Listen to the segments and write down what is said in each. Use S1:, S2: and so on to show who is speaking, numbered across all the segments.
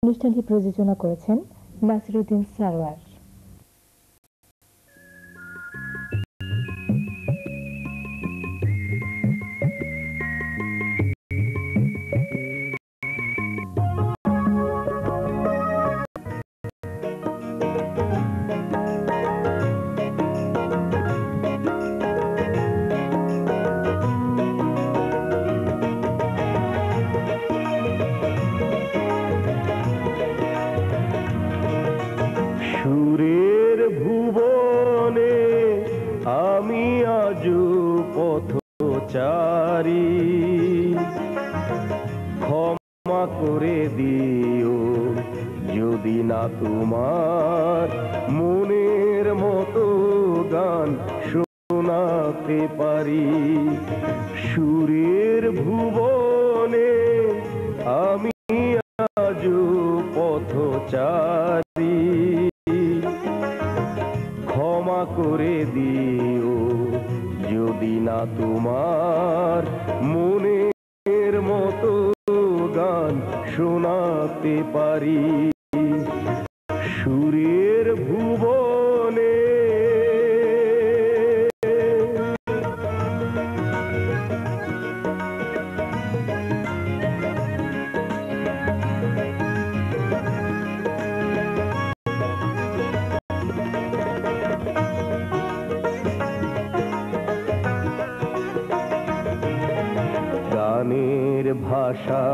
S1: অনুষ্ঠানটি প্রযোজনা করেছেন নাসিরউদ্দিন সারোয়ার।
S2: সুরের ভুবনে আমি আজ পথচারী, ক্ষমা করে দিও যদি না তোমার মনের মতো গান শোনাতে পারি। সুরের ভুবনে আমি আজ পথচারী, ক্ষমা করে দিও যদি না তোমার মনের মতো গান শোনাতে পারি। সুরের ভুবনে গানের ভাষা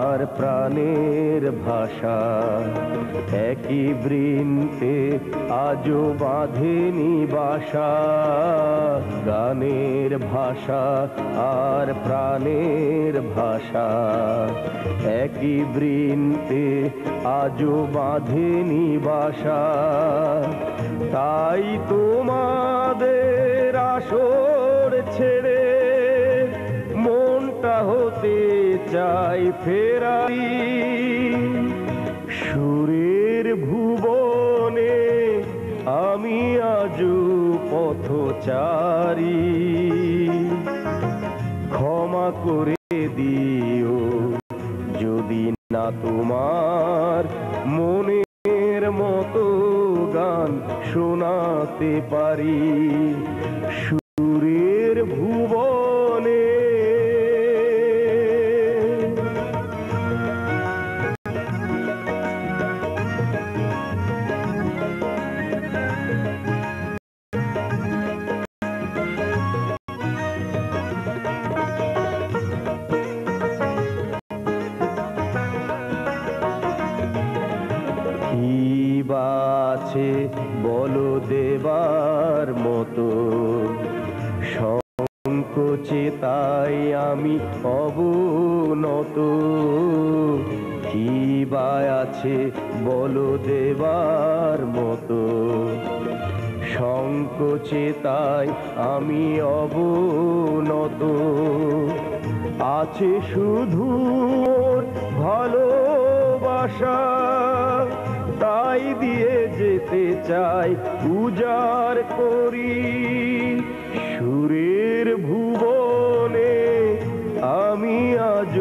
S2: আর প্রাণের ভাষা একই বৃন্তে আজও বাঁধেনি বাসা। গানের ভাষা আর প্রাণের ভাষা একই বৃন্তে আজও বাঁধেনি বাসা। তাই তোমাদের আসর ছেড়ে মনটা হতে চাই ফেরারি। সুরের ভুবনে আমি আজ পথচারী, ক্ষমা করে দিও যদি না তোমার মনের মতো গান শোনাতে পারি। সুরের ভুবনে কি বাছে বলো দেবার মতো, সংকোচে তাই আমি অবনত। কি বা আছে বলো দেবার মতো, সংকোচে তাই আমি অবনত। আছে শুধু ভালোবাসা, তাই দিয়ে যেতে চাই উজাড় করি। সুরের ভুবনে আমি আজ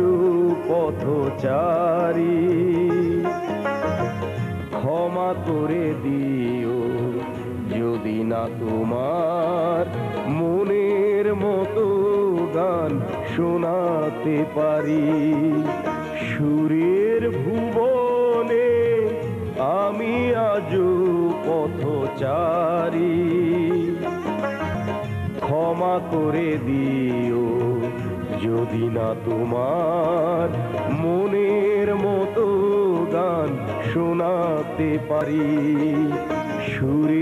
S2: পথচারী, ক্ষমা করে দিও যদি না তোমার মনের মতো গান শোনাতে পারি। সুরের ভুবনে আমি আজ পথচারী, ক্ষমা করে দিও যদি না তোমার মনের মতো গান শোনাতে পারি। সুরে